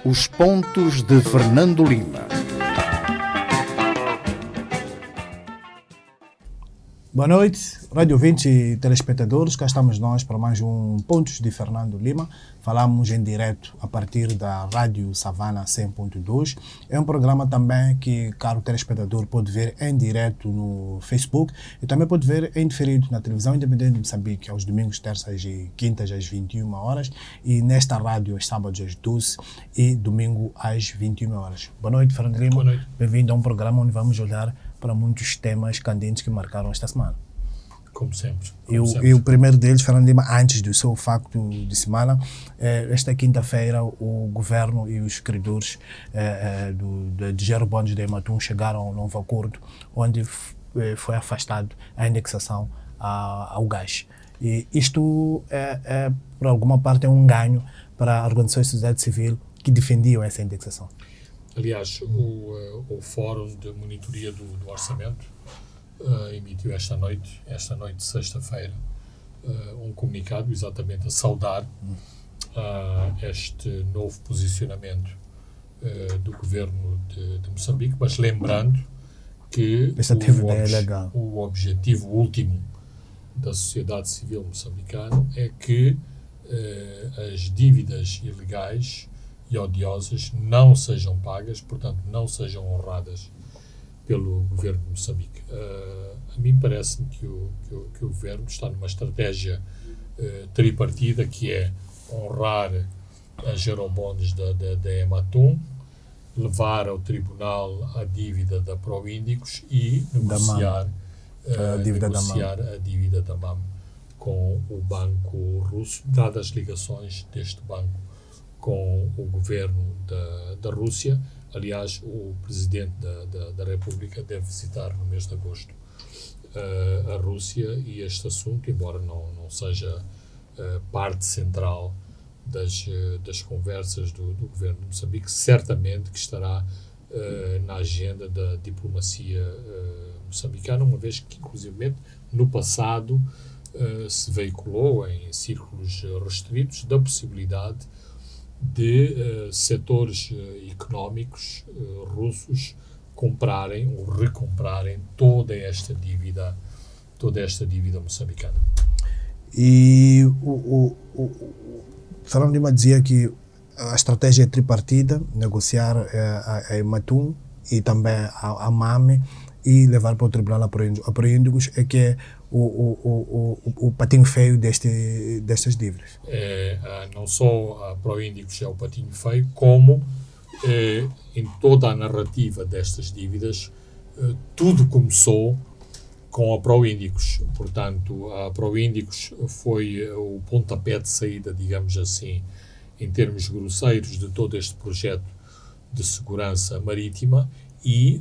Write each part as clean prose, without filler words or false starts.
Os pontos de Fernando Lima. Boa noite, rádio ouvintes e telespectadores. Cá estamos nós para mais um Pontos de Fernando Lima. Falamos em direto a partir da Rádio Savana 100.2. É um programa também que, caro telespectador, pode ver em direto no Facebook e também pode ver em diferido na televisão independente de Moçambique, aos domingos, terças e quintas às 21 horas e nesta rádio aos sábados às 12 e domingo às 21 horas. Boa noite, Fernando Lima. Boa noite. Bem-vindo a um programa onde vamos olhar para muitos temas candentes que marcaram esta semana. Como sempre. E o primeiro deles, Fernando Lima, antes do seu facto de semana, esta quinta-feira o governo e os credores de Gerobondos de Ematum chegaram a um novo acordo onde foi afastado a indexação ao gás. E isto, por alguma parte, é um ganho para organizações de sociedade civil que defendiam essa indexação. Aliás, o Fórum de Monitoria do Orçamento emitiu esta noite, sexta-feira, um comunicado exatamente a saudar este novo posicionamento do governo de Moçambique, mas lembrando que o objetivo último da sociedade civil moçambicana é que as dívidas ilegais e odiosas não sejam pagas, portanto, não sejam honradas pelo governo de Moçambique. A mim parece-me que o governo está numa estratégia tripartida, que é honrar as Gerobondos da Ematum, levar ao tribunal a dívida da Proíndicos e negociar a dívida da MAM com o Banco Russo, dadas as ligações deste banco com o governo da Rússia. Aliás, o Presidente da República deve visitar no mês de agosto a Rússia e este assunto, embora não seja parte central das conversas do governo de Moçambique, certamente que estará na agenda da diplomacia moçambicana, uma vez que, inclusivamente, no passado se veiculou em círculos restritos da possibilidade de setores económicos russos comprarem ou recomprarem toda esta dívida moçambicana. E o Fernando Lima dizia que a estratégia é tripartida, negociar a Ematum e também a MAME e levar para o tribunal a Proíndicos, é que é o patinho feio destas dívidas. Não só a Proíndicos é o patinho feio, como em toda a narrativa destas dívidas, tudo começou com a Proíndicos. Portanto, a Proíndicos foi o pontapé de saída, digamos assim, em termos grosseiros, de todo este projeto de segurança marítima, e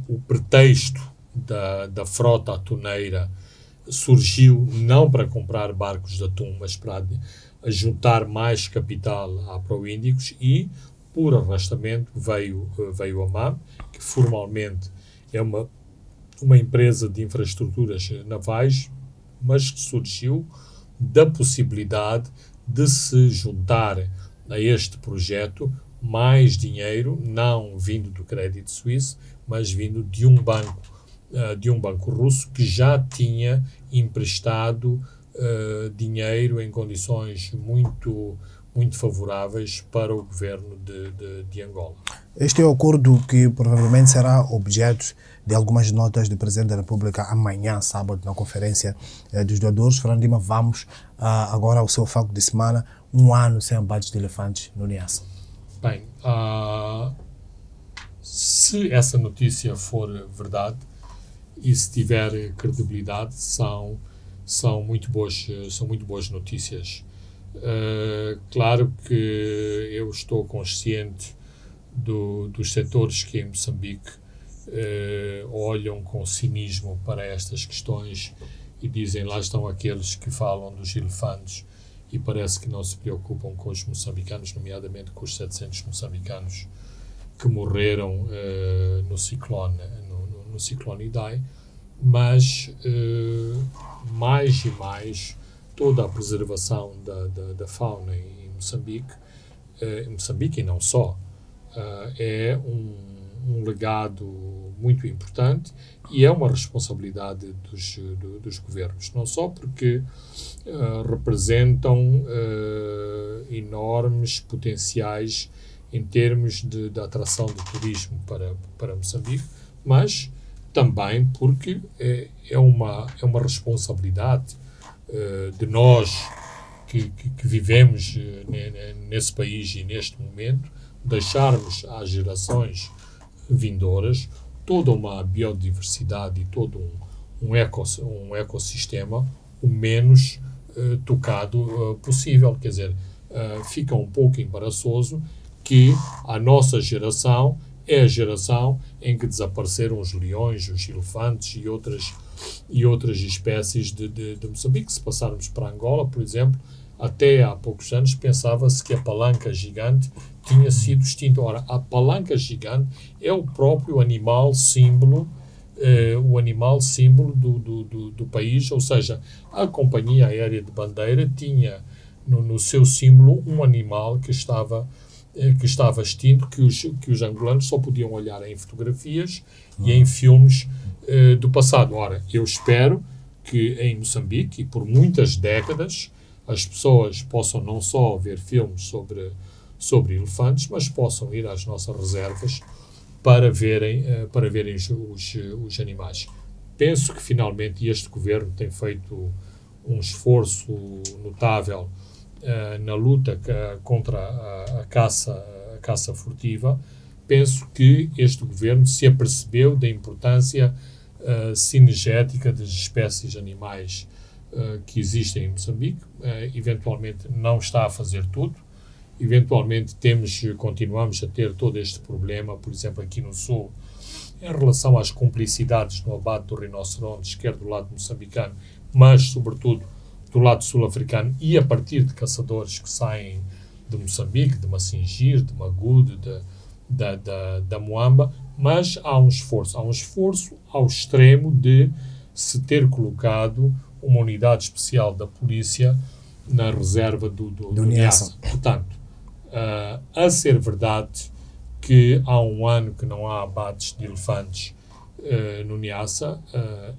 o pretexto da frota atuneira surgiu não para comprar barcos de atum, mas para juntar mais capital à Proíndicos, e por arrastamento veio a MAM, que formalmente é uma empresa de infraestruturas navais, mas que surgiu da possibilidade de se juntar a este projeto mais dinheiro, não vindo do Crédito Suíço, mas vindo de um banco russo que já tinha emprestado dinheiro em condições muito favoráveis para o governo de Angola. Este é o acordo que provavelmente será objeto de algumas notas do Presidente da República amanhã, sábado, na conferência dos doadores. Fernando Lima, vamos agora ao seu facto de semana, 1 ano sem abates de elefantes no Niassa. Bem, se essa notícia for verdade e se tiver credibilidade, são muito boas notícias. Claro que eu estou consciente dos setores que em Moçambique olham com cinismo para estas questões e dizem: lá estão aqueles que falam dos elefantes e parece que não se preocupam com os moçambicanos, nomeadamente com os 700 moçambicanos que morreram no ciclone Idai. Mas mais e mais toda a preservação da fauna em Moçambique e não só, é um legado muito importante e é uma responsabilidade dos governos, não só porque representam enormes potenciais em termos de atração de turismo para Moçambique, mas também porque é uma responsabilidade de nós que vivemos nesse país e neste momento, deixarmos às gerações vindouras toda uma biodiversidade e todo um ecossistema o menos tocado possível. Quer dizer, fica um pouco embaraçoso que a nossa geração é a geração em que desapareceram os leões, os elefantes e outras espécies de Moçambique. Se passarmos para Angola, por exemplo, até há poucos anos pensava-se que a palanca gigante tinha sido extinta. Ora, a palanca gigante é o próprio animal símbolo, do país, ou seja, a Companhia Aérea de Bandeira tinha no seu símbolo um animal que estava extinto, que os angolanos só podiam olhar em fotografias e em filmes do passado. Ora, eu espero que em Moçambique, e por muitas décadas, as pessoas possam não só ver filmes sobre elefantes, mas possam ir às nossas reservas para verem os animais. Penso que finalmente este governo tem feito um esforço notável na luta contra a caça furtiva. Penso que este governo se apercebeu da importância cinegética das espécies animais que existem em Moçambique. Eventualmente não está a fazer tudo. Eventualmente continuamos a ter todo este problema, por exemplo, aqui no Sul, em relação às cumplicidades no abate do rinocerontes, quer do lado moçambicano, mas, sobretudo, do lado sul-africano, e a partir de caçadores que saem de Moçambique, de Massingir, de Magude, da Moamba, mas há um esforço ao extremo de se ter colocado uma unidade especial da polícia na reserva do Niassa. Portanto, a ser verdade que há um ano que não há abates de elefantes no Niassa,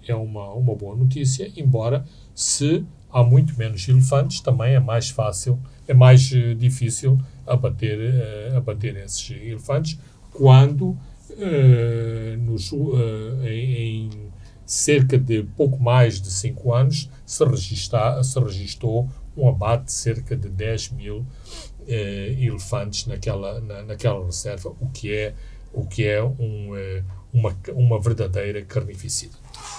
é uma boa notícia, embora se há muito menos elefantes, também é mais difícil abater esses elefantes, quando em cerca de pouco mais de 5 anos se registou um abate de cerca de 10 mil elefantes naquela reserva, o que é uma verdadeira carnificina.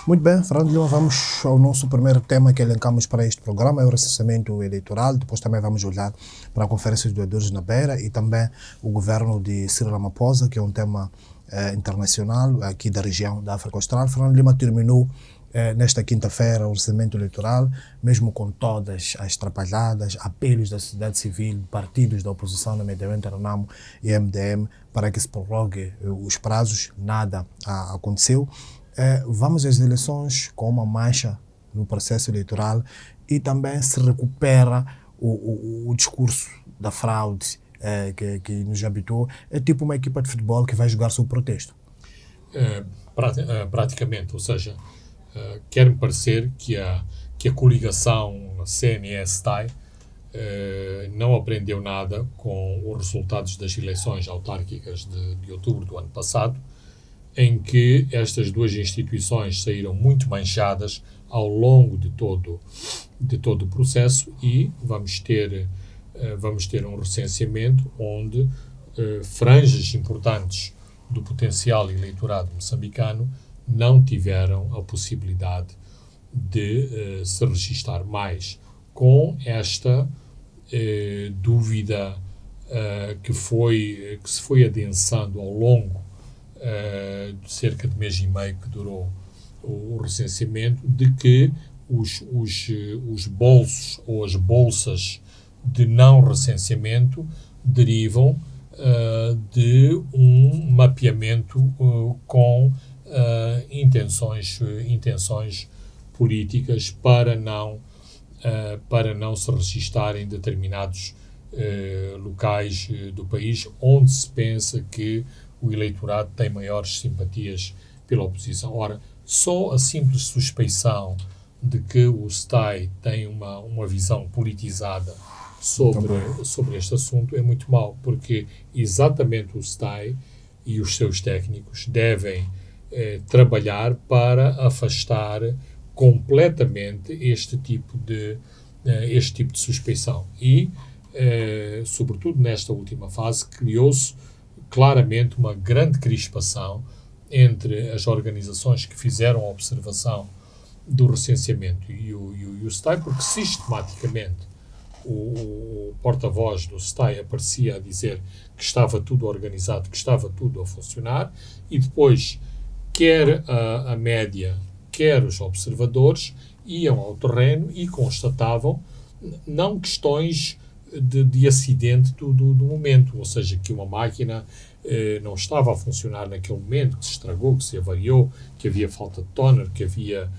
Muito bem, Fernando Lima, vamos ao nosso primeiro tema que elencamos para este programa, é o recenseamento eleitoral. Depois também vamos olhar para a Conferência dos Doadores na Beira e também o governo de Cyril Ramaphosa, que é um tema internacional aqui da região da África Austral. Fernando Lima terminou nesta quinta-feira o orçamento eleitoral, mesmo com todas as trapalhadas, apelos da sociedade civil, partidos da oposição, nomeadamente Renamo e MDM, para que se prorrogue os prazos, nada aconteceu. Vamos às eleições com uma mancha no processo eleitoral e também se recupera o discurso da fraude que nos habitou. É tipo uma equipa de futebol que vai jogar sob protesto. Praticamente, ou seja, quer-me parecer que a coligação CNS-TAI não aprendeu nada com os resultados das eleições autárquicas de outubro do ano passado, em que estas duas instituições saíram muito manchadas ao longo de todo o processo, e vamos ter um recenseamento onde franjas importantes do potencial eleitorado moçambicano não tiveram a possibilidade de se registar mais, com esta dúvida que se foi adensando ao longo de cerca de mês e meio que durou o recenseamento, de que os bolsos ou as bolsas de não recenseamento derivam de um mapeamento com intenções políticas para não para não se registar em determinados locais do país onde se pensa que o eleitorado tem maiores simpatias pela oposição. Ora, só a simples suspeição de que o STAI tem uma visão politizada sobre este assunto é muito mau, porque exatamente o STAI e os seus técnicos devem trabalhar para afastar completamente este tipo de suspeição. E, sobretudo nesta última fase, criou-se claramente uma grande crispação entre as organizações que fizeram a observação do recenseamento e o STAI, porque sistematicamente o porta-voz do STAI aparecia a dizer que estava tudo organizado, que estava tudo a funcionar, e depois quer a média, quer os observadores iam ao terreno e constatavam não questões de acidente do momento, ou seja, que uma máquina não estava a funcionar naquele momento, que se estragou, que se avariou, que havia falta de toner, que havia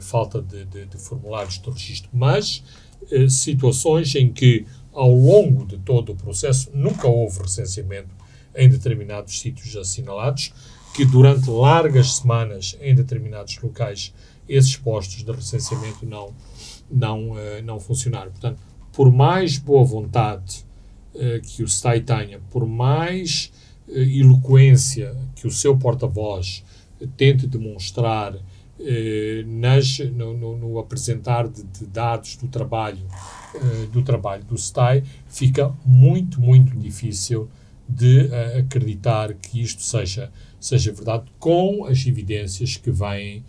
falta de formulários de registro, mas situações em que ao longo de todo o processo nunca houve recenseamento em determinados sítios assinalados, que durante largas semanas em determinados locais esses postos de recenseamento não funcionaram. Portanto, por mais boa vontade que o STAI tenha, por mais eloquência que o seu porta-voz tente demonstrar no apresentar de dados do trabalho do STAI, fica muito, muito difícil de acreditar que isto seja verdade, com as evidências que vêm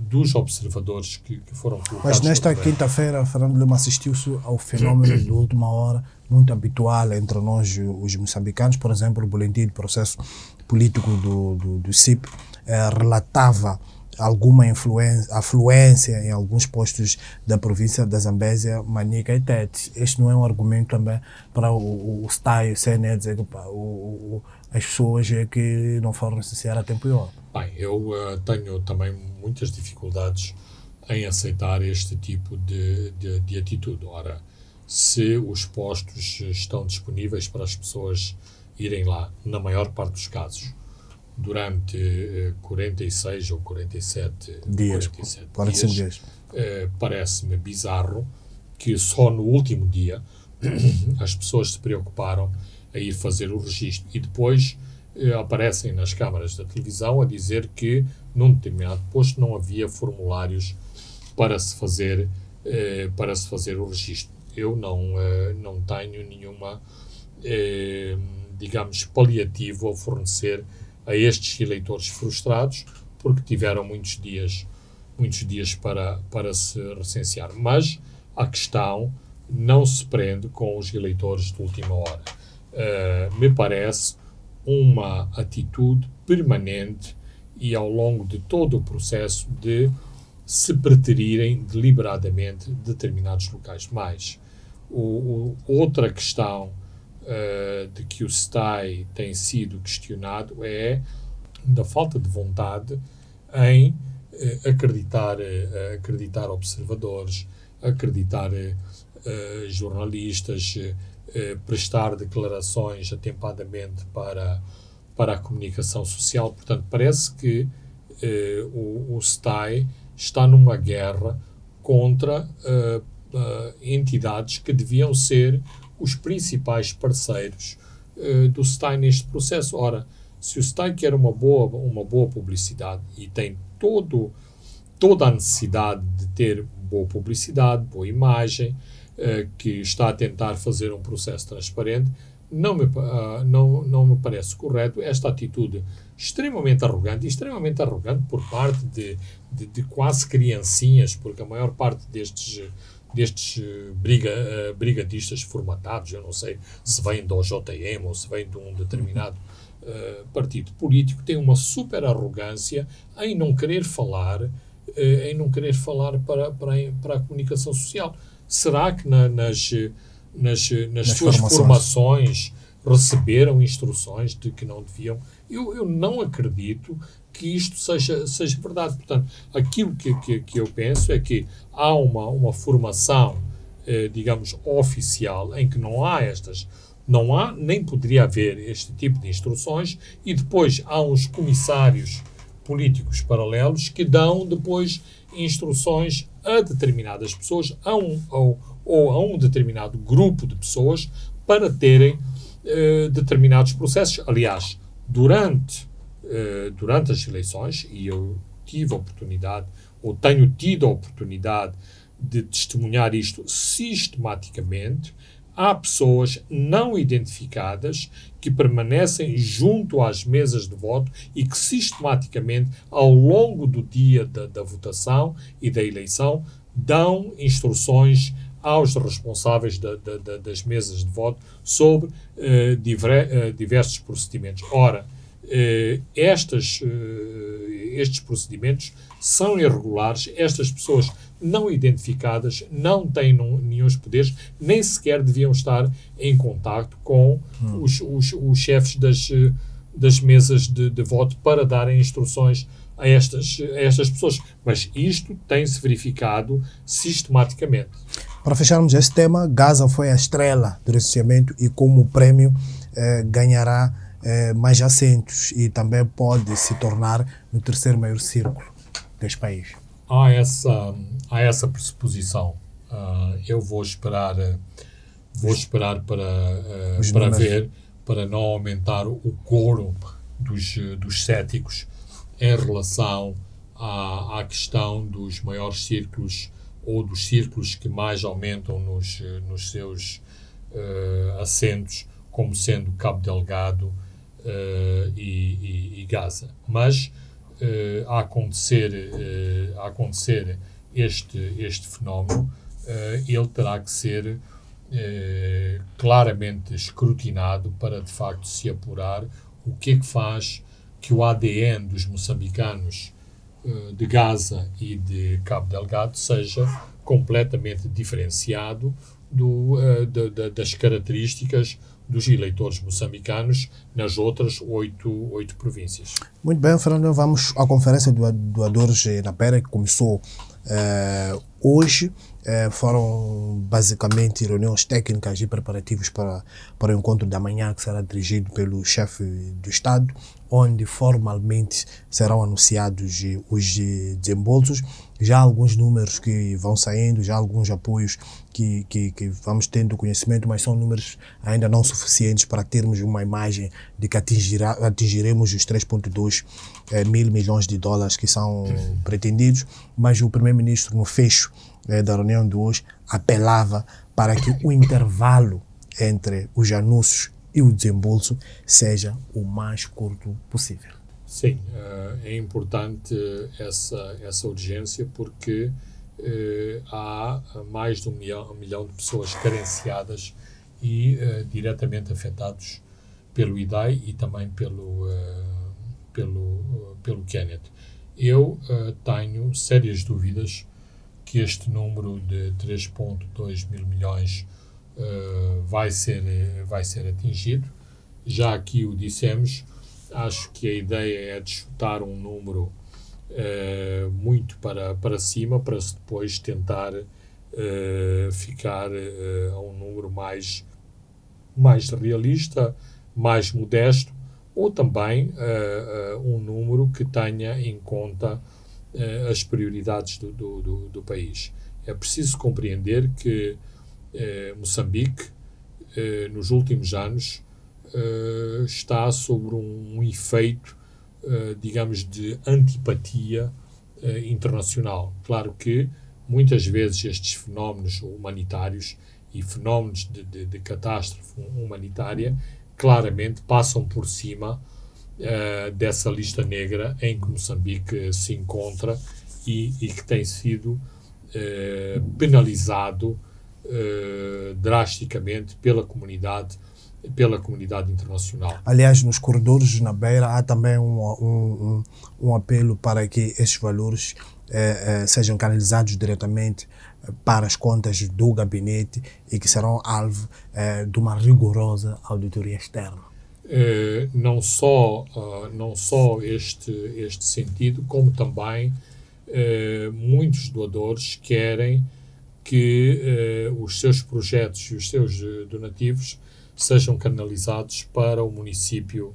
dos observadores que foram colocados. Mas nesta quinta-feira, Fernando Lima, assistiu-se ao fenômeno de última hora, muito habitual entre nós, os moçambicanos. Por exemplo, o boletim de processo político do CIP relatava alguma afluência em alguns postos da província da Zambésia, Manica e Tete. Este não é um argumento também para o STAI, o CNE, dizer que as pessoas que não foram recenseadas a tempo e hora? Bem, eu tenho também muitas dificuldades em aceitar este tipo de atitude. Ora, se os postos estão disponíveis para as pessoas irem lá, na maior parte dos casos, durante 46 ou 47 dias, parece-me bizarro que só no último dia as pessoas se preocuparam a ir fazer o registro e depois aparecem nas câmaras da televisão a dizer que num determinado posto não havia formulários para se fazer o registro. Eu não tenho nenhuma, digamos, paliativo a fornecer a estes eleitores frustrados, porque tiveram muitos dias para se recensear. Mas a questão não se prende com os eleitores de última hora. Me parece uma atitude permanente e ao longo de todo o processo de se preterirem deliberadamente determinados locais. Mas outra questão de que o STAI tem sido questionado é da falta de vontade em acreditar observadores, acreditar jornalistas, prestar declarações atempadamente para a comunicação social. Portanto, parece que o STAI está numa guerra contra entidades que deviam ser os principais parceiros do STAI neste processo. Ora, se o STAI quer uma boa publicidade e tem toda a necessidade de ter boa publicidade, boa imagem, que está a tentar fazer um processo transparente, não me parece correto esta atitude extremamente arrogante por parte de quase criancinhas, porque a maior parte destes brigadistas formatados, eu não sei se vêm do JM ou se vêm de um determinado partido político, tem uma super arrogância em não querer falar para a comunicação social. Será que nas suas formações receberam instruções de que não deviam. Eu não acredito que isto seja verdade. Portanto, aquilo que eu penso é que há uma formação, digamos, oficial, em que não há, nem poderia haver este tipo de instruções, e depois há uns comissários políticos paralelos que dão depois instruções a determinadas pessoas, ou a um determinado grupo de pessoas, para terem determinados processos. Aliás, durante as eleições, e eu tive a oportunidade, ou tenho tido a oportunidade de testemunhar isto sistematicamente, há pessoas não identificadas que permanecem junto às mesas de voto e que sistematicamente, ao longo do dia da votação e da eleição, dão instruções aos responsáveis das mesas de voto sobre diversos procedimentos. Ora, estes procedimentos são irregulares, estas pessoas não identificadas não têm nenhum poderes, nem sequer deviam estar em contacto com os chefes das mesas de voto para darem instruções a estas pessoas. Mas isto tem-se verificado sistematicamente. Para fecharmos este tema, Gaza foi a estrela do recenseamento e, como prêmio, ganhará mais assentos e também pode se tornar no terceiro maior círculo deste país. Há essa pressuposição. Eu vou esperar para ver, para não aumentar o coro dos céticos em relação à questão dos maiores círculos, ou dos círculos que mais aumentam nos seus assentos, como sendo Cabo Delgado e Gaza. Mas a acontecer este fenómeno, ele terá que ser claramente escrutinado para, de facto, se apurar o que é que faz que o ADN dos moçambicanos de Gaza e de Cabo Delgado seja completamente diferenciado das características dos eleitores moçambicanos nas outras oito províncias. Muito bem, Fernando, vamos à Conferência de Doadores na Beira, que começou hoje. Foram basicamente reuniões técnicas e preparativos para o encontro da manhã, que será dirigido pelo chefe do Estado, onde formalmente serão anunciados os desembolsos. Já há alguns números que vão saindo, já há alguns apoios que vamos tendo conhecimento, mas são números ainda não suficientes para termos uma imagem de que atingiremos os 3,2 mil milhões de dólares que são pretendidos. Mas o primeiro-ministro, no fecho da reunião de hoje, apelava para que o intervalo entre os anúncios e o desembolso seja o mais curto possível. Sim, é importante essa urgência, porque há mais de um milhão de pessoas carenciadas e diretamente afetados pelo Idai e também pelo Kenneth. Eu tenho sérias dúvidas que este número de 3,2 mil milhões vai ser atingido. Já aqui o dissemos, acho que a ideia é de chutar um número muito para cima, para se depois tentar ficar a um número mais realista, mais modesto, ou também um número que tenha em conta as prioridades do país. É preciso compreender que Moçambique, nos últimos anos, está sobre um efeito, digamos, de antipatia internacional. Claro que muitas vezes estes fenómenos humanitários e fenómenos de catástrofe humanitária claramente passam por cima dessa lista negra em que Moçambique se encontra e que tem sido penalizado drasticamente pela comunidade internacional. Aliás, nos corredores na Beira há também um apelo para que estes valores sejam canalizados diretamente para as contas do gabinete e que serão alvo de uma rigorosa auditoria externa. Não só este sentido, como também muitos doadores querem que os seus projetos e os seus donativos sejam canalizados para o município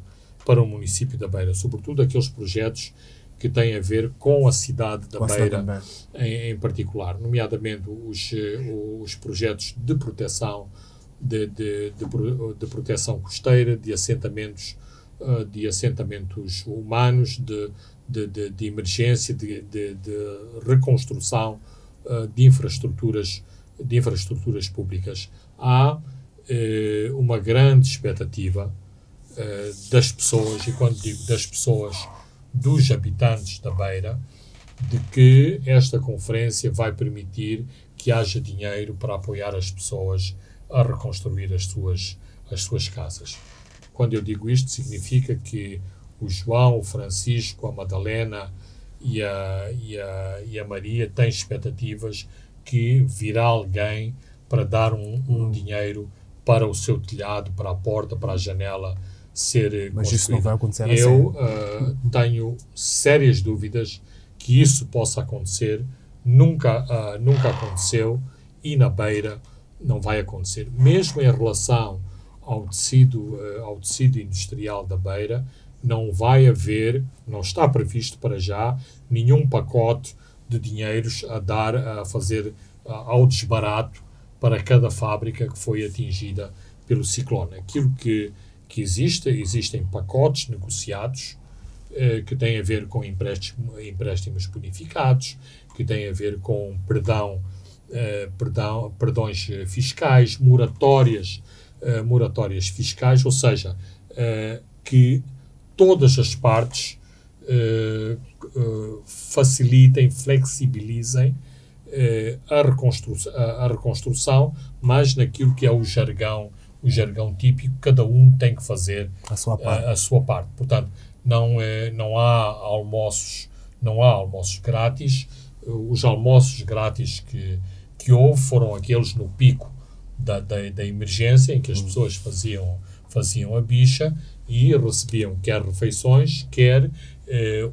da Beira, sobretudo aqueles projetos que têm a ver com a cidade da Beira em particular, nomeadamente os projetos de proteção de proteção costeira, de assentamentos humanos, de emergência, de reconstrução de infraestruturas públicas. Há uma grande expectativa das pessoas, e quando digo das pessoas, dos habitantes da Beira, de que esta conferência vai permitir que haja dinheiro para apoiar as pessoas a reconstruir as suas casas. Quando eu digo isto, significa que o João, o Francisco, a Madalena e a Maria têm expectativas que virá alguém para dar um dinheiro para o seu telhado, para a porta, para a janela ser construída. Mas isso não vai acontecer assim. Eu tenho sérias dúvidas que isso possa acontecer. Nunca aconteceu e na Beira não vai acontecer. Mesmo em relação ao tecido industrial da Beira, não vai haver, não está previsto para já, nenhum pacote de dinheiros a fazer ao desbarato para cada fábrica que foi atingida pelo ciclone. Aquilo que existem pacotes negociados que têm a ver com empréstimos bonificados, que têm a ver com perdões fiscais, moratórias fiscais, ou seja, que todas as partes facilitem, flexibilizem a reconstrução, mas naquilo que é o jargão típico, cada um tem que fazer a sua parte. Portanto, não há almoços grátis. Os almoços grátis que houve foram aqueles no pico da emergência, em que as pessoas faziam a bicha e recebiam quer refeições, quer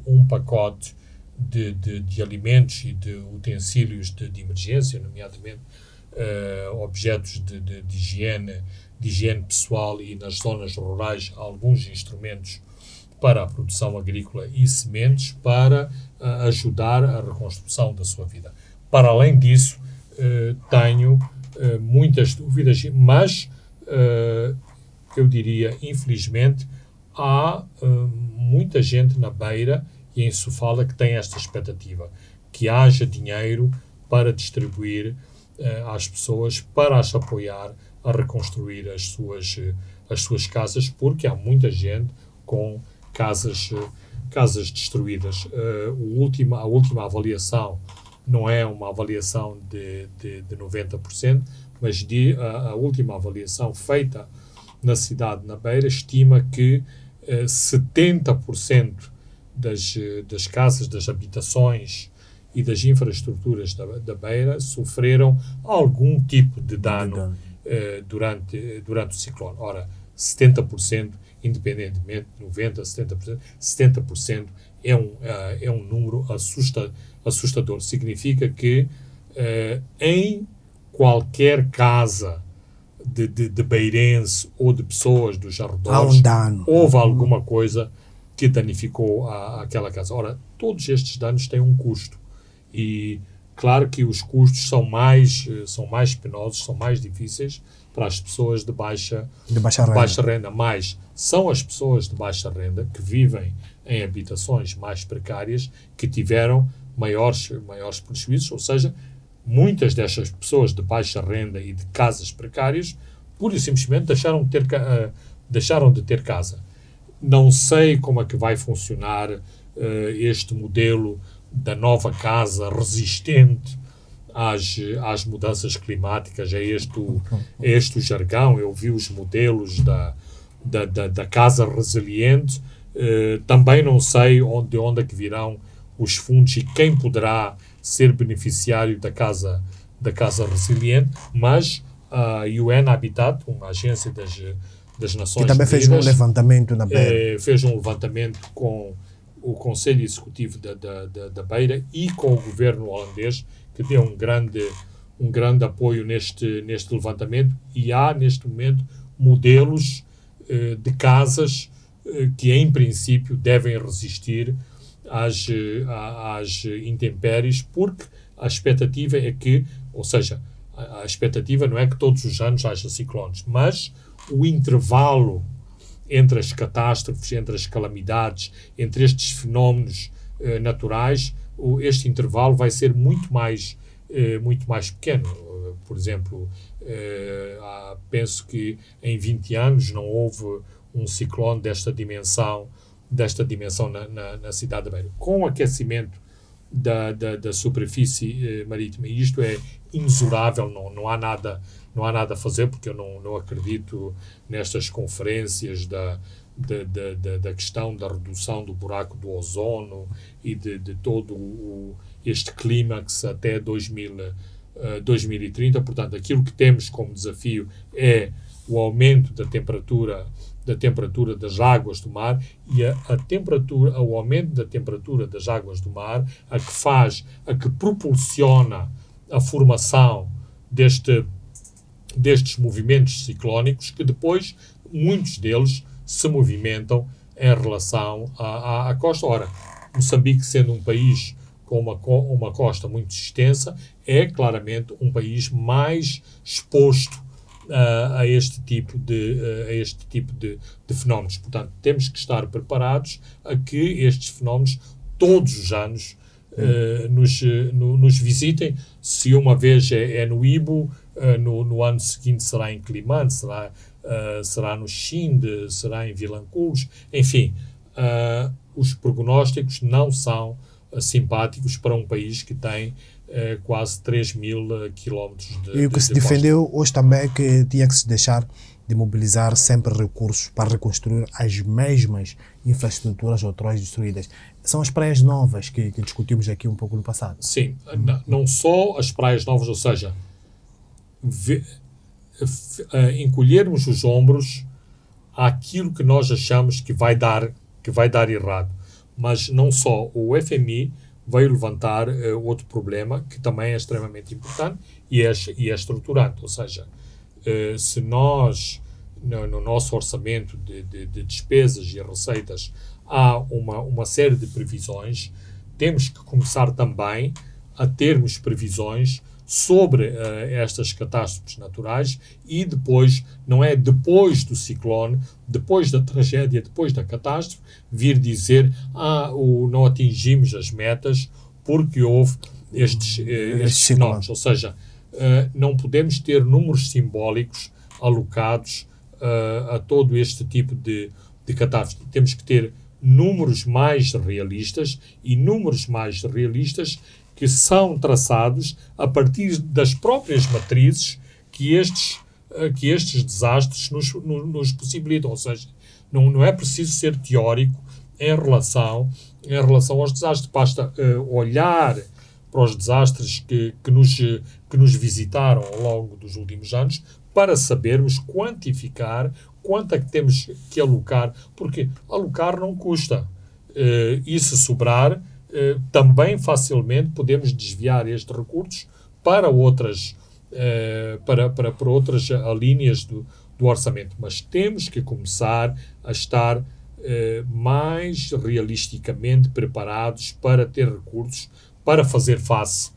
um pacote de alimentos e de utensílios de emergência, nomeadamente objetos de higiene pessoal e, nas zonas rurais, alguns instrumentos para a produção agrícola e sementes para ajudar a reconstrução da sua vida. Para além disso, tenho muitas dúvidas, mas eu diria, infelizmente, há muita gente na Beira e em Sofala que tem esta expectativa, que haja dinheiro para distribuir às pessoas, para as apoiar a reconstruir as suas casas, porque há muita gente com casas destruídas. A última avaliação não é uma avaliação de 90%, mas a última avaliação feita na cidade, na Beira, estima que 70% das casas, das habitações e das infraestruturas da Beira sofreram algum tipo de dano durante o ciclone. Ora, 70%, independentemente de 90%, 70% é um número assustador. Significa que em qualquer casa de beirense ou de pessoas dos arredores, houve alguma coisa que danificou aquela casa. Ora, todos estes danos têm um custo e claro que os custos são mais penosos, são mais difíceis para as pessoas de baixa renda, mas são as pessoas de baixa renda que vivem em habitações mais precárias que tiveram maiores prejuízos, ou seja, muitas destas pessoas de baixa renda e de casas precárias, pura e simplesmente deixaram de ter casa. Não sei como é que vai funcionar este modelo da nova casa resistente às mudanças climáticas. É este o jargão. Eu vi os modelos da casa resiliente. Também não sei de onde é que virão os fundos e quem poderá ser beneficiário da casa resiliente, mas a UN Habitat, uma agência das Nações que também Unidas, fez um levantamento na Beira. Fez um levantamento com o Conselho Executivo da Beira e com o governo holandês, que deu um grande apoio neste levantamento, e há neste momento modelos de casas que em princípio devem resistir às intempéries, porque a expectativa é que, ou seja, a expectativa não é que todos os anos haja ciclones, mas o intervalo entre as catástrofes, entre as calamidades, entre estes fenómenos naturais, este intervalo vai ser muito mais pequeno. Por exemplo, penso que em 20 anos não houve um ciclone desta dimensão na cidade da Beira. Com o aquecimento da superfície marítima, e isto é inexorável, não há nada a fazer, porque eu não acredito nestas conferências da questão da redução do buraco do ozono e de todo este clímax até 2030. Portanto, aquilo que temos como desafio é o aumento da temperatura das águas do mar, e o aumento da temperatura das águas do mar a que propulsiona a formação destes movimentos ciclónicos, que depois muitos deles se movimentam em relação à costa. Ora, Moçambique, sendo um país com uma costa muito extensa, é claramente um país mais exposto a este tipo de fenómenos. Portanto, temos que estar preparados a que estes fenómenos todos os anos nos visitem. Se uma vez é no Ibo, no ano seguinte será em Climane, será no Xinde, será em Vilanculos. Enfim, os prognósticos não são simpáticos para um país que tem quase 3.000 quilómetros de costa. E o que se defendeu hoje também é que tinha que se deixar de mobilizar sempre recursos para reconstruir as mesmas infraestruturas outrora destruídas. São as praias novas que discutimos aqui um pouco no passado. Sim, não só as praias novas, ou seja, encolhermos os ombros àquilo que nós achamos que vai dar errado. Mas não só. O FMI veio levantar outro problema que também é extremamente importante e é estruturante. Ou seja, se nós, no nosso orçamento de despesas e receitas, há uma série de previsões, temos que começar também a termos previsões sobre estas catástrofes naturais, e depois, não é depois do ciclone, depois da tragédia, depois da catástrofe, vir dizer não atingimos as metas porque houve estes fenómenos. Ou seja, não podemos ter números simbólicos alocados a todo este tipo de catástrofe. Temos que ter números mais realistas, e números mais realistas que são traçados a partir das próprias matrizes que estes desastres nos possibilitam. Ou seja, não é preciso ser teórico em relação aos desastres. Basta olhar para os desastres que nos visitaram ao longo dos últimos anos para sabermos quantificar quanto é que temos que alocar, porque alocar não custa. E se sobrar, também facilmente podemos desviar estes recursos para outras linhas do orçamento. Mas temos que começar a estar mais realisticamente preparados para ter recursos para fazer face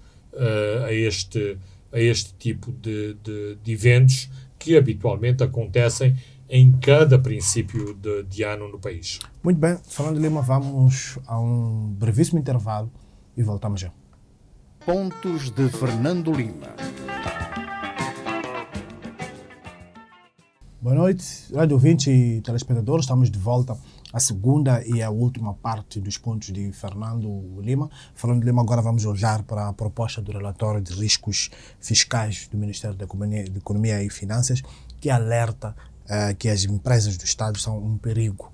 a este tipo de eventos que habitualmente acontecem em cada princípio de ano no país. Muito bem, Fernando Lima, vamos a um brevíssimo intervalo e voltamos já. Pontos de Fernando Lima. Boa noite, rádio ouvintes e telespectadores. Estamos de volta à segunda e à última parte dos pontos de Fernando Lima. Fernando Lima, agora vamos olhar para a proposta do relatório de riscos fiscais do Ministério da Economia e Finanças, que alerta que as empresas do Estado são um perigo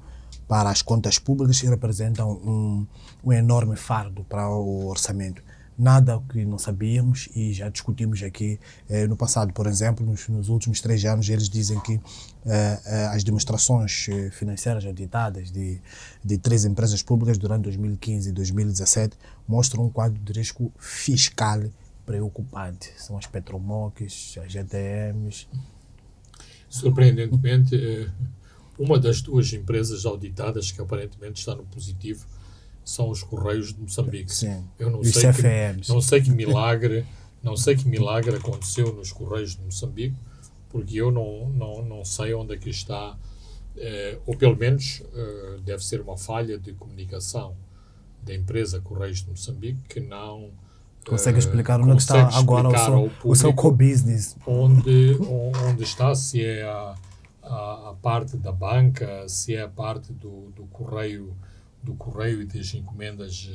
para as contas públicas e representam um enorme fardo para o orçamento. Nada que não sabíamos e já discutimos aqui no passado. Por exemplo, nos últimos 3 anos, eles dizem que as demonstrações financeiras auditadas de 3 empresas públicas durante 2015 e 2017 mostram um quadro de risco fiscal preocupante. São as Petromocs, as GTMs. Surpreendentemente, uma das 2 empresas auditadas que aparentemente está no positivo são os Correios de Moçambique. Sim. Eu não Os sei CFMs. não sei que milagre aconteceu nos Correios de Moçambique, porque eu não sei onde é que está, ou pelo menos deve ser uma falha de comunicação da empresa Correios de Moçambique que não consegue explicar onde está agora o seu co-business. Onde está, se é a parte da banca, se é a parte do correio e das encomendas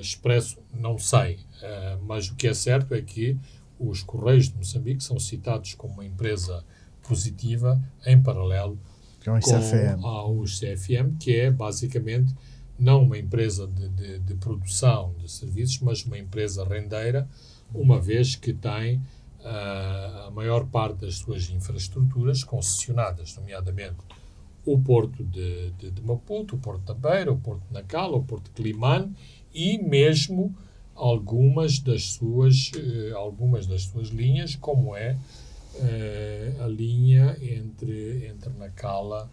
expresso, não sei. Mas o que é certo é que os Correios de Moçambique são citados como uma empresa positiva em paralelo com os CFM, que é basicamente não uma empresa de produção de serviços, mas uma empresa rendeira, uma vez que tem a maior parte das suas infraestruturas concessionadas, nomeadamente o Porto de Maputo, o Porto da Beira, o Porto de Nacala, o Porto de Climane e mesmo algumas das suas linhas, como é a linha entre Nacala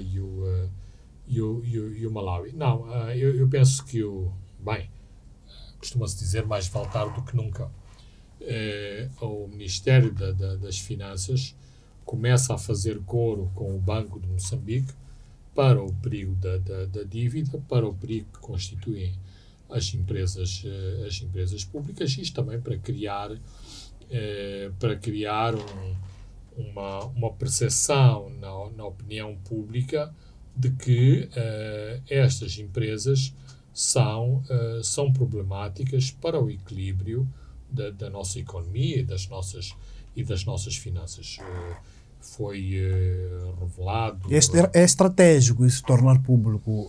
e o Malawi. Não, eu penso que costuma-se dizer mais vale tarde do que nunca. O Ministério das Finanças começa a fazer coro com o Banco de Moçambique para o perigo da dívida, para o perigo que constituem as empresas públicas, isto também para criar uma percepção na opinião pública de que estas empresas são problemáticas para o equilíbrio da nossa economia e das nossas finanças. Foi revelado... É estratégico isso tornar público,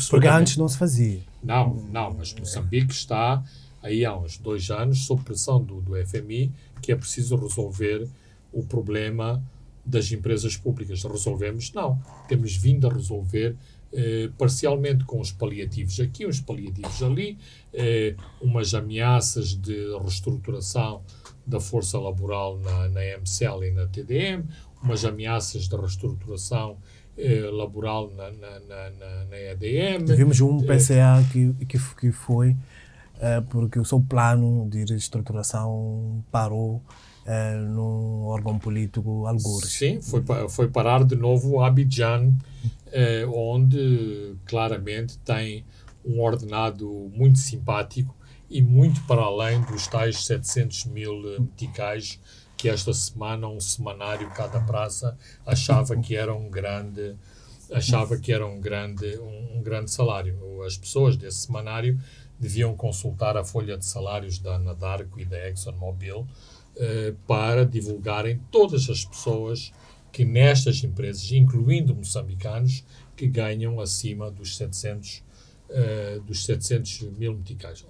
porque antes não se fazia. Não, mas Moçambique está aí há uns 2 anos sob pressão do FMI, que é preciso resolver o problema das empresas públicas. Resolvemos? Não. Temos vindo a resolver parcialmente com os paliativos aqui, os paliativos ali, umas ameaças de reestruturação da força laboral na MCL e na TDM, umas ameaças de reestruturação laboral na EDM. Vimos um PCA que foi porque o seu plano de reestruturação parou num órgão político algures. Sim, foi parar de novo a Abidjan, onde claramente tem um ordenado muito simpático e muito para além dos tais 700 mil meticais que esta semana um semanário Cada Praça achava que era um grande salário. As pessoas desse semanário deviam consultar a folha de salários da Anadarko e da ExxonMobil para divulgarem todas as pessoas que nestas empresas, incluindo moçambicanos, que ganham acima dos 700 mil meticais.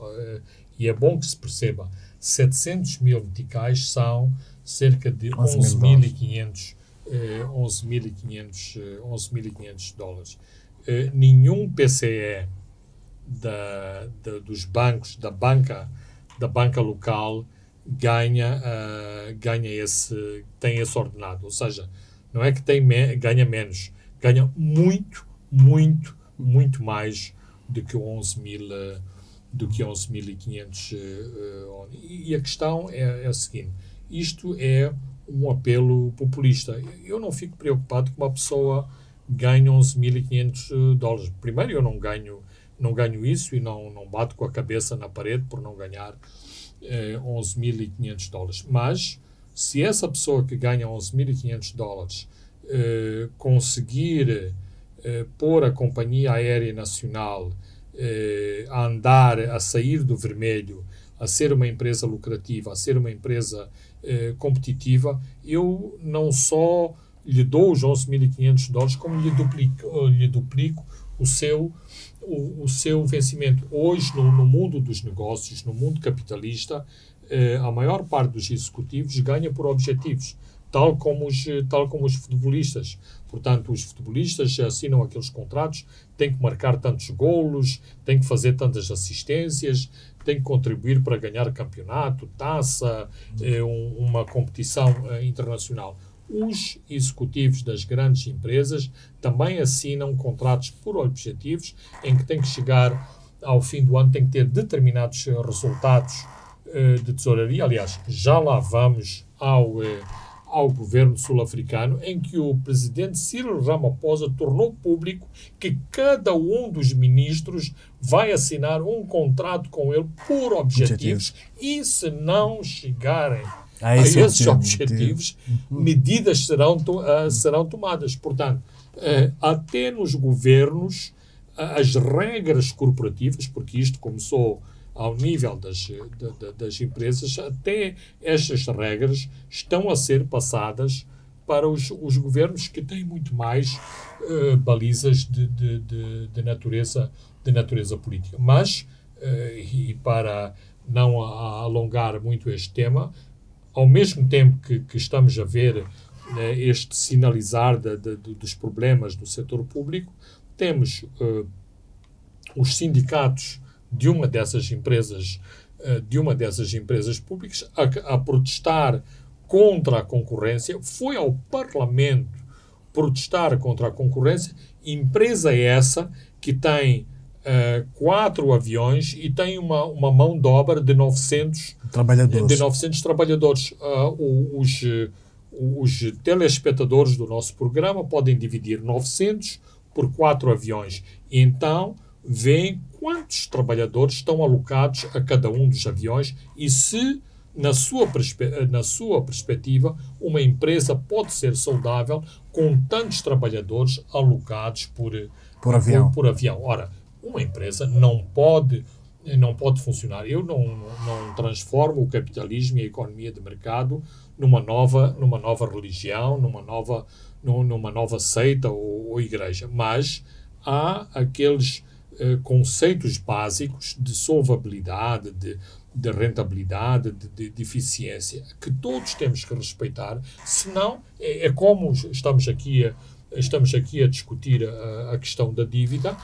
E é bom que se perceba, 700 mil meticais são cerca de 11.500 dólares. Nenhum PCE dos bancos, da banca local, tem esse ordenado. Ou seja, não é que ganha menos, ganha muito, muito, muito mais do que 11.500. E a questão é a seguinte: isto é um apelo populista. Eu não fico preocupado que uma pessoa ganhe 11.500 dólares. Primeiro, eu não ganho isso e não bato com a cabeça na parede por não ganhar 11.500 dólares. Mas, se essa pessoa que ganha 11.500 dólares conseguir pôr a Companhia Aérea Nacional a andar, a sair do vermelho, a ser uma empresa lucrativa, a ser uma empresa competitiva, eu não só lhe dou os $11.500 como lhe duplico o seu vencimento. Hoje, no mundo dos negócios, no mundo capitalista, a maior parte dos executivos ganha por objetivos, tal como os futebolistas. Portanto, os futebolistas assinam aqueles contratos, têm que marcar tantos golos, têm que fazer tantas assistências, têm que contribuir para ganhar campeonato, taça, uma competição internacional. Os executivos das grandes empresas também assinam contratos por objetivos em que têm que chegar ao fim do ano, têm que ter determinados resultados de tesouraria. Aliás, já lá vamos ao governo sul-africano, em que o presidente Cyril Ramaphosa tornou público que cada um dos ministros vai assinar um contrato com ele por objetivos e, se não chegarem a esses objetivos, medidas serão tomadas. Portanto, até nos governos, as regras corporativas, porque isto começou ao nível das empresas, até estas regras estão a ser passadas para os governos, que têm muito mais balizas de natureza política. Mas, e para não alongar muito este tema, ao mesmo tempo que estamos a ver este sinalizar dos problemas do setor público, temos os sindicatos de uma dessas empresas públicas a protestar contra a concorrência. Foi ao Parlamento protestar contra a concorrência, empresa essa que tem 4 aviões e tem uma mão de obra de 900 trabalhadores. Os telespectadores do nosso programa podem dividir 900 por 4 aviões. E então, veem quantos trabalhadores estão alocados a cada um dos aviões e se, na sua perspectiva, uma empresa pode ser saudável com tantos trabalhadores alocados por avião. Ora, uma empresa não pode funcionar. Eu não transformo o capitalismo e a economia de mercado numa nova religião, numa nova seita ou igreja, mas há aqueles conceitos básicos de solvabilidade, de rentabilidade, de eficiência, que todos temos que respeitar, senão é como estamos aqui a discutir a questão da dívida.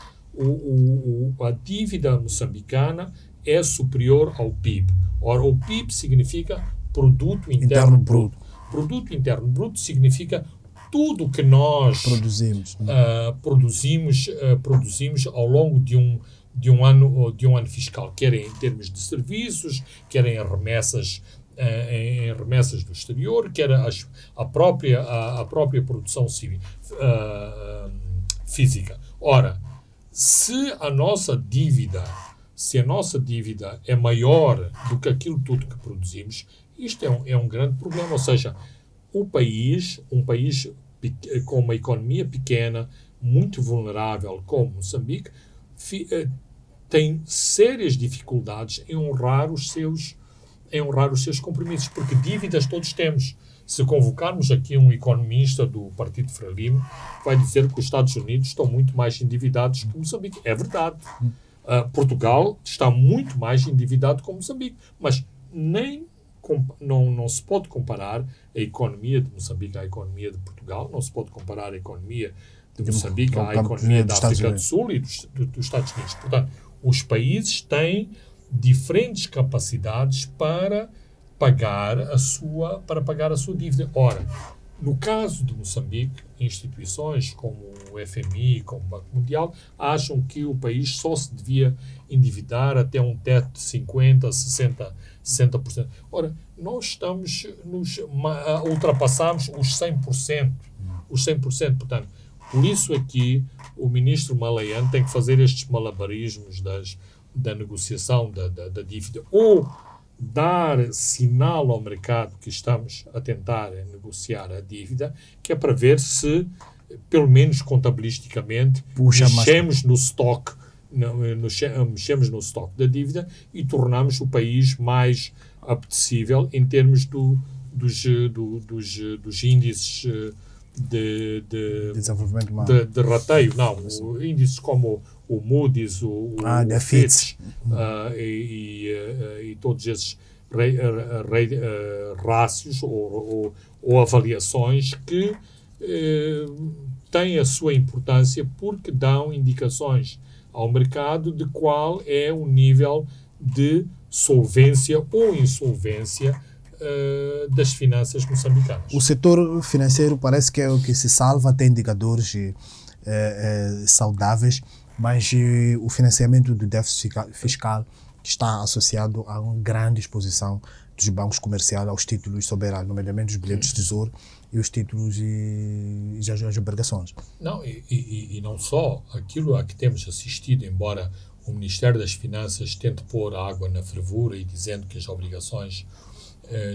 A dívida moçambicana é superior ao PIB. Ora, o PIB significa Produto Interno Bruto. Produto Interno Bruto significa tudo que nós produzimos ao longo de um ano fiscal, quer em termos de serviços, quer em remessas do exterior, quer a própria produção física. Ora, se a nossa dívida é maior do que aquilo tudo que produzimos, isto é um grande problema. Ou seja, um país com uma economia pequena, muito vulnerável, como Moçambique, tem sérias dificuldades em honrar os seus compromissos, porque dívidas todos temos. Se convocarmos aqui um economista do Partido Frelimo, vai dizer que os Estados Unidos estão muito mais endividados que Moçambique. É verdade. Portugal está muito mais endividado que Moçambique, mas não se pode comparar a economia de Moçambique à economia de Portugal, não se pode comparar a economia de Moçambique à economia da África do Sul e dos Estados Unidos. Portanto, os países têm diferentes capacidades para pagar a sua dívida. Ora, no caso de Moçambique, instituições como o FMI, como o Banco Mundial, acham que o país só se devia endividar até um teto de 50%, 60%. Ora, nós ultrapassamos os 100%. Portanto, por isso aqui o ministro Malayan tem que fazer estes malabarismos da negociação da dívida, ou dar sinal ao mercado que estamos a tentar negociar a dívida, que é para ver se, pelo menos contabilisticamente, mexemos no estoque da dívida e tornamos o país mais apetecível em termos dos índices desenvolvimento humano. de rateio. Não, índices como o Moody's, o Fitch e todos esses rácios ou avaliações que têm a sua importância porque dão indicações ao mercado de qual é o nível de solvência ou insolvência das finanças moçambicanas. O setor financeiro parece que é o que se salva, tem indicadores saudáveis, mas o financiamento do déficit fiscal está associado a uma grande exposição dos bancos comerciais aos títulos soberanos, nomeadamente os bilhetes de tesouro e os títulos e as obrigações. Não, e não só aquilo a que temos assistido, embora o Ministério das Finanças tente pôr água na fervura e dizendo que as obrigações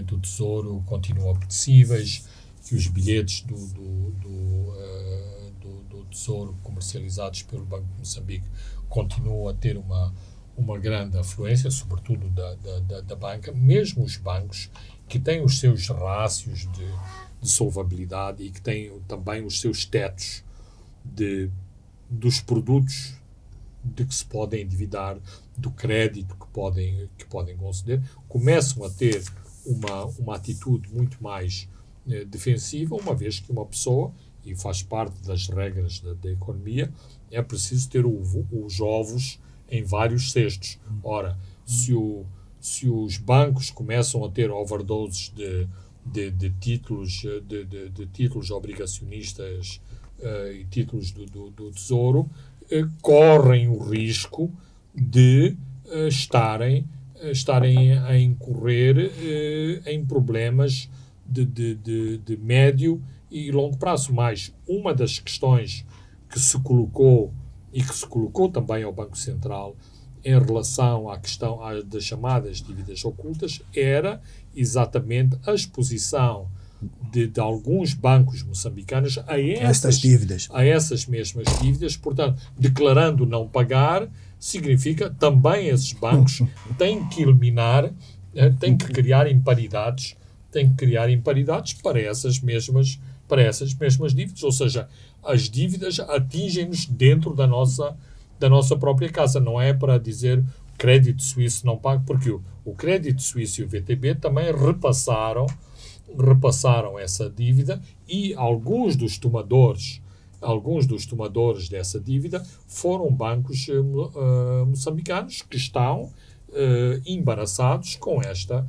do Tesouro continuam apetecíveis, que os bilhetes do Tesouro comercializados pelo Banco de Moçambique continuam a ter uma grande afluência, sobretudo da banca. Mesmo os bancos que têm os seus rácios de solvabilidade e que têm também os seus tetos dos produtos de que se podem endividar, do crédito que podem conceder, começam a ter uma atitude muito mais defensiva, uma vez que uma pessoa, e faz parte das regras da economia, é preciso ter os ovos em vários cestos. Ora, se os bancos começam a ter overdoses de títulos obrigacionistas e títulos do Tesouro, correm o risco de estarem a incorrer em problemas de médio e longo prazo. Mas uma das questões que se colocou e que se colocou também ao Banco Central em relação à questão das chamadas dívidas ocultas era exatamente a exposição de alguns bancos moçambicanos a essas mesmas dívidas. Portanto, declarando não pagar, significa também esses bancos têm que eliminar, têm que criar imparidades para essas mesmas dívidas. Ou seja, as dívidas atingem-nos dentro da nossa própria casa. Não é para dizer crédito suíço não paga, porque o crédito suíço e o VTB também repassaram essa dívida, e alguns dos tomadores dessa dívida foram bancos moçambicanos que estão embaraçados com esta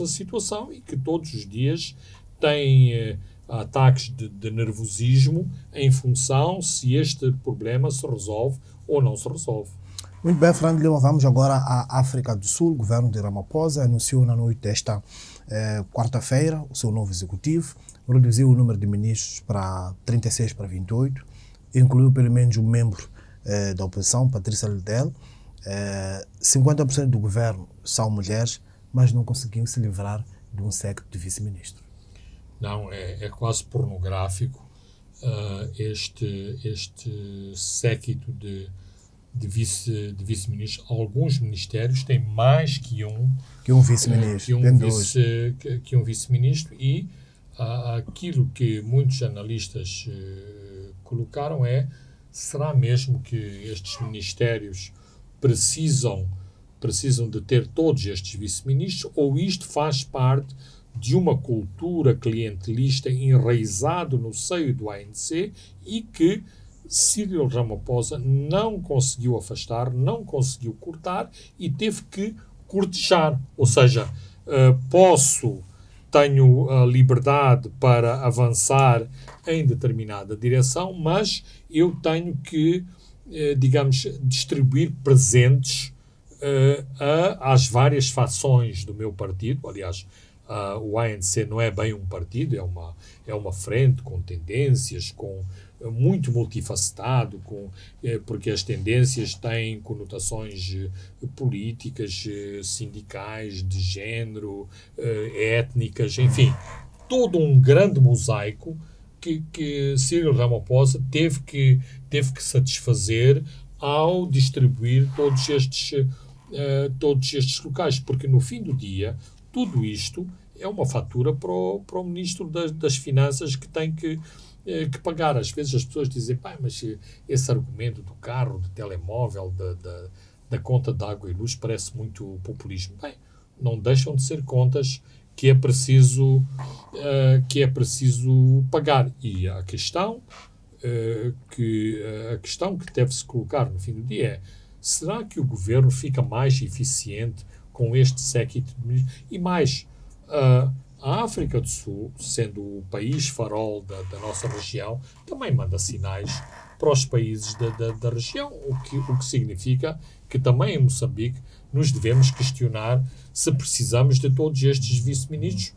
situação e que todos os dias têm ataques de nervosismo em função se este problema se resolve ou não se resolve. Muito bem, Fernando Lima, vamos agora à África do Sul. O governo de Ramaphosa anunciou na noite desta quarta-feira o seu novo executivo, reduziu o número de ministros para 36 para 28, incluiu pelo menos um membro da oposição, Patrícia Lidel. 50% do governo são mulheres, mas não conseguiu se livrar de um séquito de vice-ministro. Não, é quase pornográfico este séquito de vice-ministros. Alguns ministérios têm mais que um vice-ministro. Que um vice-ministro, e aquilo que muitos analistas colocaram será mesmo que estes ministérios precisam de ter todos estes vice-ministros, ou isto faz parte de uma cultura clientelista enraizado no seio do ANC e que Cyril Ramaphosa não conseguiu afastar, não conseguiu cortar e teve que cortejar. Ou seja, tenho a liberdade para avançar em determinada direção, mas eu tenho que, distribuir presentes às várias fações do meu partido. Aliás, o ANC não é bem um partido, é uma frente com tendências, muito multifacetado, porque as tendências têm conotações políticas, sindicais, de género, étnicas, enfim, todo um grande mosaico que Cyril Ramaphosa teve que satisfazer ao distribuir todos estes locais, porque no fim do dia tudo isto é uma fatura para o Ministro das Finanças que tem que pagar. Às vezes as pessoas dizem, mas esse argumento do carro, do telemóvel, da conta de água e luz parece muito populismo. Bem, não deixam de ser contas que é preciso pagar. E a questão que deve-se colocar no fim do dia é: será que o governo fica mais eficiente com este séquito de ministros? E mais, a África do Sul, sendo o país farol da nossa região, também manda sinais para os países da região, o que significa que também em Moçambique nos devemos questionar se precisamos de todos estes vice-ministros.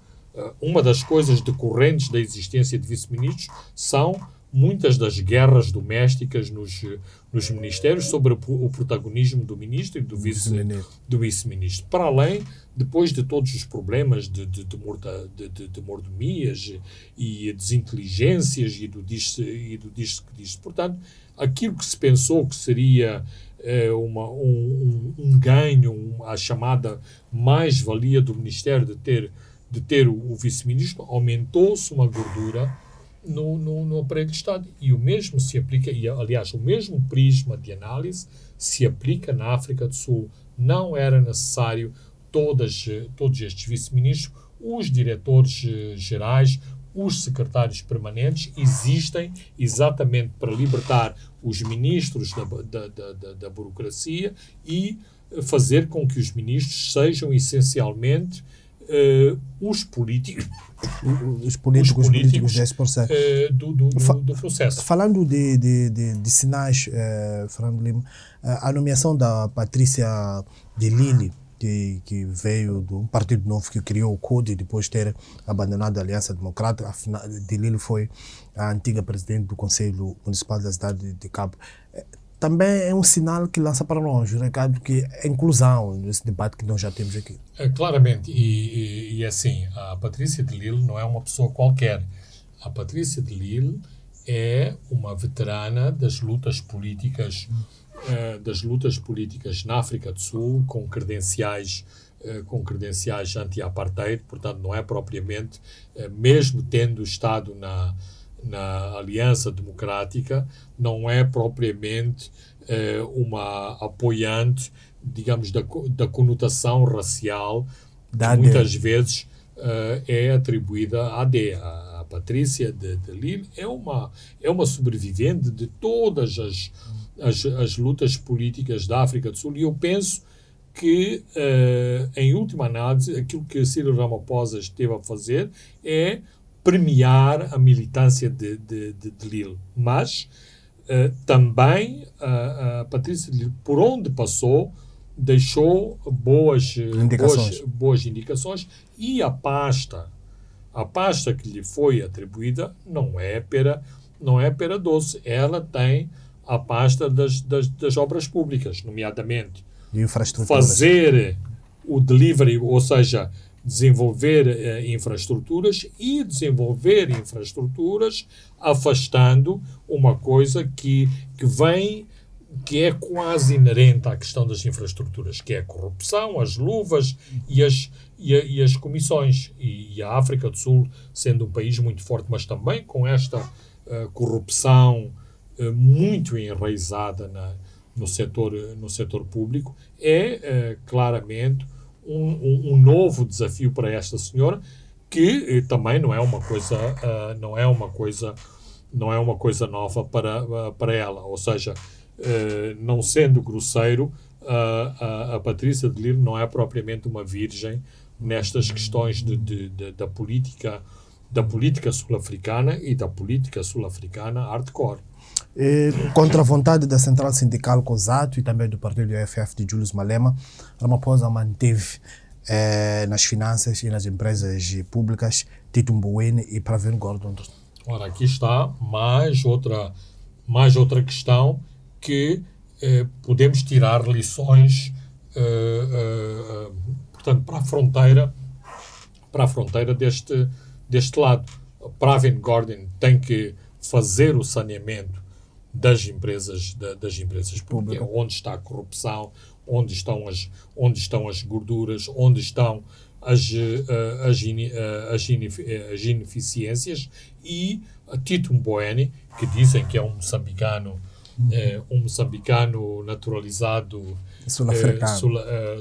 Uma das coisas decorrentes da existência de vice-ministros são muitas das guerras domésticas nos ministérios sobre o protagonismo do ministro e do vice-ministro. Para além, depois de todos os problemas de mordomias e desinteligências e do diz que diz. Portanto, aquilo que se pensou que seria um ganho, a chamada mais-valia do Ministério de ter o vice-ministro, aumentou-se uma gordura no aparelho de Estado. E o mesmo se aplica, e aliás, o mesmo prisma de análise se aplica na África do Sul. Não era necessário todos estes vice-ministros. Os diretores gerais, os secretários permanentes existem exatamente para libertar os ministros da burocracia e fazer com que os ministros sejam essencialmente os políticos desse processo. Do processo. Falando de sinais, Fernando Lima, a nomeação da Patrícia de Lille, que veio de um partido novo que criou o CODE depois de ter abandonado a Aliança Democrática. Afinal, de Lille foi a antiga presidente do Conselho Municipal da cidade de Cabo. Também é um sinal que lança para nós o recado que é inclusão nesse debate que nós já temos aqui. Claramente, e assim, a Patrícia de Lille não é uma pessoa qualquer. A Patrícia de Lille é uma veterana das lutas políticas na África do Sul, com credenciais anti-apartheid. Portanto, não é propriamente, mesmo tendo estado na Aliança Democrática, não é propriamente uma apoiante, digamos, da conotação racial que muitas vezes é atribuída à AD. A Patrícia de Lille é uma sobrevivente de todas as lutas políticas da África do Sul, e eu penso que, em última análise, aquilo que Cyril Ramaphosa esteve a fazer é premiar a militância de Lille. Mas também a Patrícia de Lille, por onde passou, deixou boas indicações, e a pasta que lhe foi atribuída não é pera doce. Ela tem a pasta das obras públicas, nomeadamente fazer o delivery, ou seja, desenvolver infraestruturas afastando uma coisa que é quase inerente à questão das infraestruturas, que é a corrupção, as luvas e as comissões. E a África do Sul, sendo um país muito forte, mas também com esta corrupção muito enraizada no setor público, é claramente um novo desafio para esta senhora, que também não é uma coisa nova para ela. Ou seja, não sendo grosseiro, a Patrícia de Lille não é propriamente uma virgem nestas questões da política sul-africana e da política sul-africana hardcore. Contra a vontade da Central Sindical COSATU e também do partido EFF de Julius Malema, Ramaphosa manteve nas finanças e nas empresas públicas Tito Mboweni e Pravin Gordhan. Ora, aqui está mais outra questão que podemos tirar lições, portanto, para a fronteira deste lado. Pravin Gordhan tem que fazer o saneamento das empresas públicas, onde está a corrupção, onde estão as gorduras, onde estão as ineficiências, e Tito Mboweni, que dizem que é um moçambicano naturalizado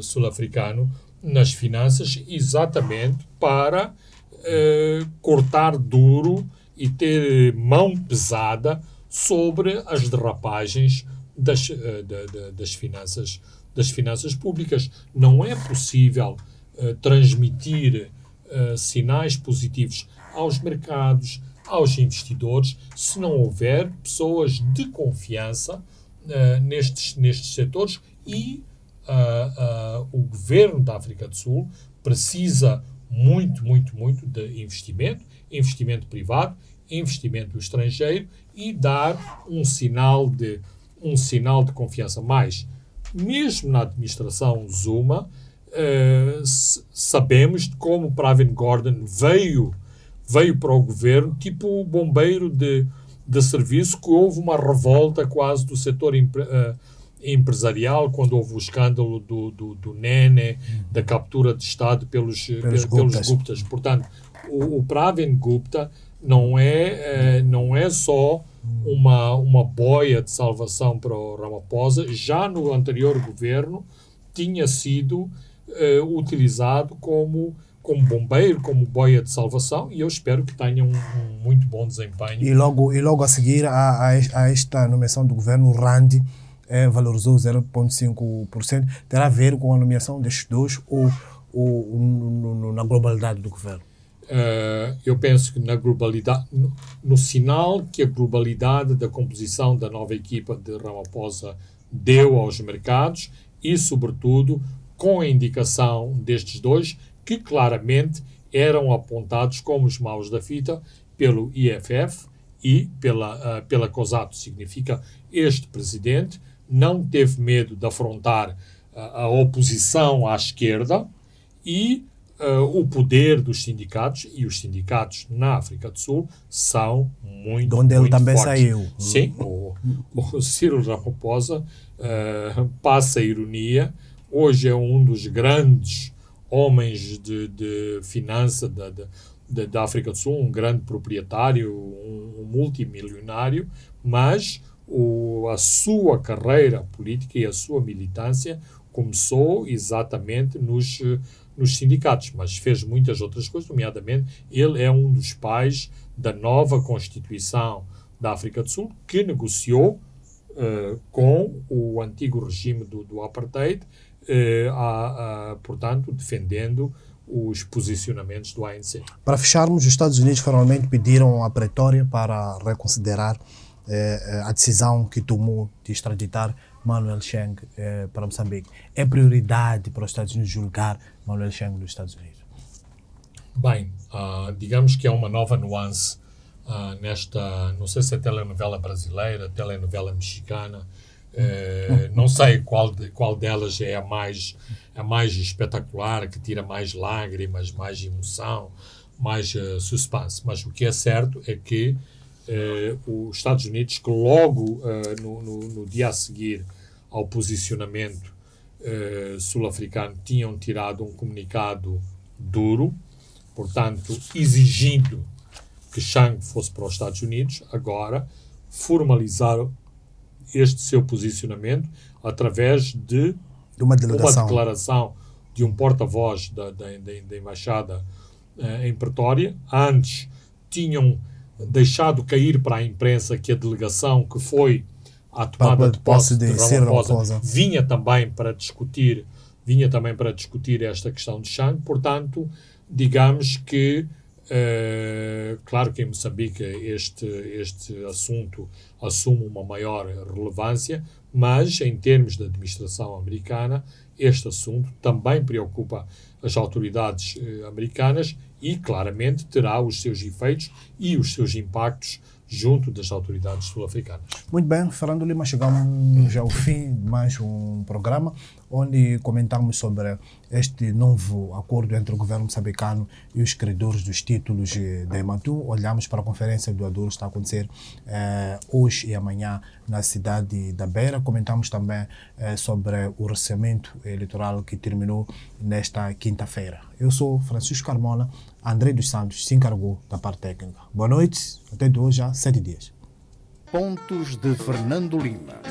sul-africano, nas finanças, exatamente para cortar duro e ter mão pesada sobre as derrapagens das finanças públicas. Não é possível transmitir sinais positivos aos mercados, aos investidores, se não houver pessoas de confiança nestes setores, e o governo da África do Sul precisa muito de investimento privado, investimento estrangeiro, e dar um sinal de confiança. Mas, mesmo na administração Zuma, sabemos de como Pravin Gordhan veio para o governo tipo bombeiro de serviço, que houve uma revolta quase do setor empresarial quando houve o escândalo do Nene, da captura de Estado pelos Guptas. Portanto, o Pravin Gupta não é só uma boia de salvação para o Ramaphosa. Já no anterior governo tinha sido utilizado como bombeiro, como boia de salvação, e eu espero que tenha um muito bom desempenho. E logo a seguir a esta nomeação do governo, Rand valorizou 0,5%. Terá a ver com a nomeação destes dois ou na globalidade do governo? Eu penso que na globalidade, no sinal que a globalidade da composição da nova equipa de Ramaphosa deu aos mercados, e sobretudo com a indicação destes dois, que claramente eram apontados como os maus da fita pelo IFF e pela COSATU. Significa, este presidente não teve medo de afrontar a oposição à esquerda e o poder dos sindicatos, e os sindicatos na África do Sul são muito, onde ele muito também fortes. saiu. Sim, o Cyril Ramaphosa, passa a ironia, hoje é um dos grandes homens de finança da África do Sul, um grande proprietário, um multimilionário, mas a sua carreira política e a sua militância começou exatamente nos sindicatos, mas fez muitas outras coisas, nomeadamente ele é um dos pais da nova Constituição da África do Sul, que negociou com o antigo regime do Apartheid, portanto, defendendo os posicionamentos do ANC. Para fecharmos, os Estados Unidos formalmente pediram a Pretória para reconsiderar a decisão que tomou de extraditar Manuel Cheng para Moçambique. É prioridade para os Estados Unidos julgar Manuel Cheng nos Estados Unidos? Bem, digamos que é uma nova nuance nesta, não sei se é telenovela brasileira, telenovela mexicana, não sei qual delas é a mais espetacular, que tira mais lágrimas, mais emoção, mais suspense. Mas o que é certo é que os Estados Unidos, que logo no dia a seguir ao posicionamento sul-africano, tinham tirado um comunicado duro, portanto, exigindo que Cheng fosse para os Estados Unidos, agora formalizaram este seu posicionamento através de uma declaração de um porta-voz da Embaixada em Pretória. Antes tinham deixado cair para a imprensa que a delegação que foi à tomada de posse de Ramaphosa vinha também para discutir esta questão de Cheng. Portanto, digamos que claro que em Moçambique este assunto assume uma maior relevância, mas em termos da administração americana, este assunto também preocupa as autoridades americanas e claramente terá os seus efeitos e os seus impactos junto das autoridades sul-africanas. Muito bem, Fernando Lima, chegamos ao fim de mais um programa onde comentamos sobre este novo acordo entre o governo moçambicano e os credores dos títulos da Ematum. Olhamos para a Conferência do Adouro que está a acontecer hoje e amanhã na cidade da Beira. Comentamos também sobre o recebimento eleitoral que terminou nesta quinta-feira. Eu sou Francisco Carmona, André dos Santos se encarregou da parte técnica. Boa noite, até de hoje há 7 dias. Pontos de Fernando Lima.